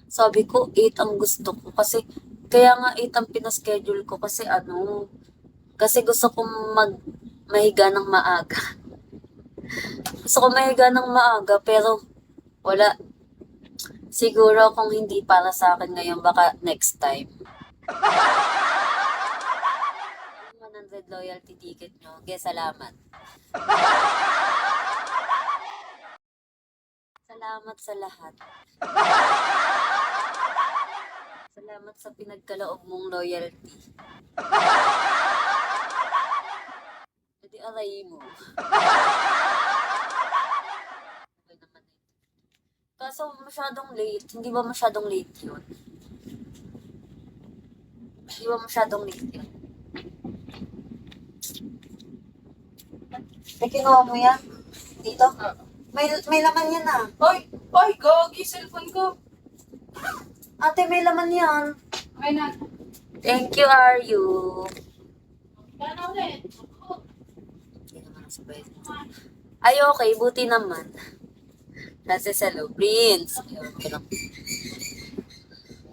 Sabi ko, 8 ang gusto ko. Kasi, kaya nga 8 ang pinaschedule ko kasi kasi gusto kong mahiga ng maaga. Gusto ko mahiga ng maaga, pero wala. Siguro kung hindi para sa akin ngayon, baka next time. 100 loyalty ticket nyo. Okay, salamat. Salamat sa lahat. Salamat sa pinagkaloob mong loyalty. Hindi aray mo. Okay naman eh. Kaso masyadong late. Hindi ba masyadong late yun? Hindi ba masyadong late yun? May kinuha mo yan? Dito? May laman yan ah. Hoy! Hoy! Gogi! Cellphone ko! Ate, may laman yan. Okay na. Thank you, Aryu. Kaya ulit. Hindi naman nasabay. Ay, okay. Buti naman. Kasi sa low, Prince. Ayun, ko lang.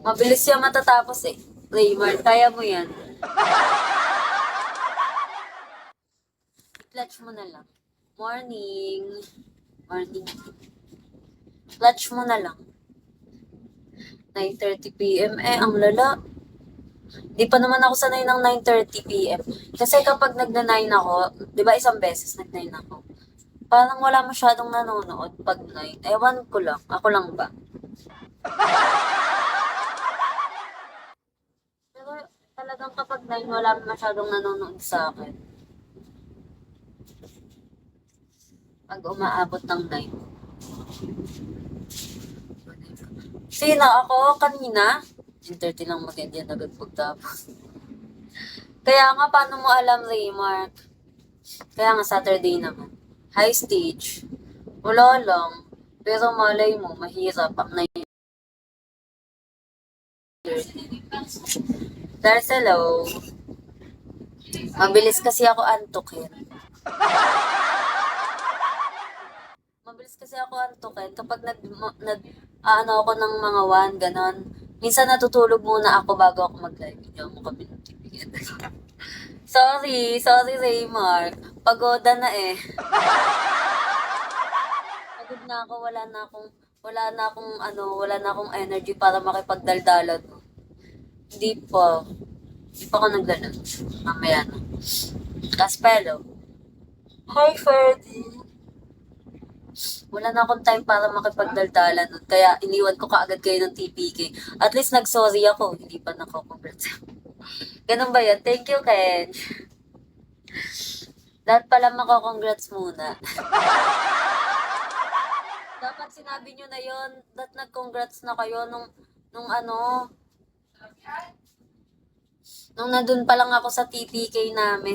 Mabilis siya matatapos eh. Raymar, kaya mo yan. Clutch mo na lang. Morning. Morning. Clutch mo na lang. 9:30 p.m. Ang lala. Di pa naman ako sanay ng 9:30 p.m. Kasi kapag nagna-9 ako, di ba isang beses nag-9 ako, parang wala masyadong nanonood pag 9. Ewan ko lang. Ako lang ba? Pero talagang kapag 9, wala masyadong nanonood sa akin. Pag umaabot ng 9. Sino ako kanina? 10:30 lang mag-end agad pagtapos. Kaya nga, paano mo alam, Raymark? Kaya nga, Saturday naman. High stage. Wala lang. Pero malay mo, mahirap ang 9. Dahil hello. Mabilis kasi ako antukin. Mabilis kasi ako antukin. Kapag ako ng mga 1, ganon. Minsan natutulog muna ako bago ako mag-live. Hindi ako makabinutibigyan. Sorry Raymark. Pagoda na eh. Pagod na ako, wala na akong energy para makipagdaldalan. Hindi pa. Hindi pa ako naglalunch. Mamaya na. Caspello. Hi, Ferdy. Wala na akong time para makipagdaldalan nun. Kaya iniwan ko kaagad kayo ng TPK. At least nag-sorry ako. Hindi pa nako-congrats. Ganun ba yan? Thank you, Ken. Dapat pala mako-congrats muna. Dapat sinabi nyo na yon. Dapat nag-congrats na kayo nung nung nandun pa lang ako sa TPK namin.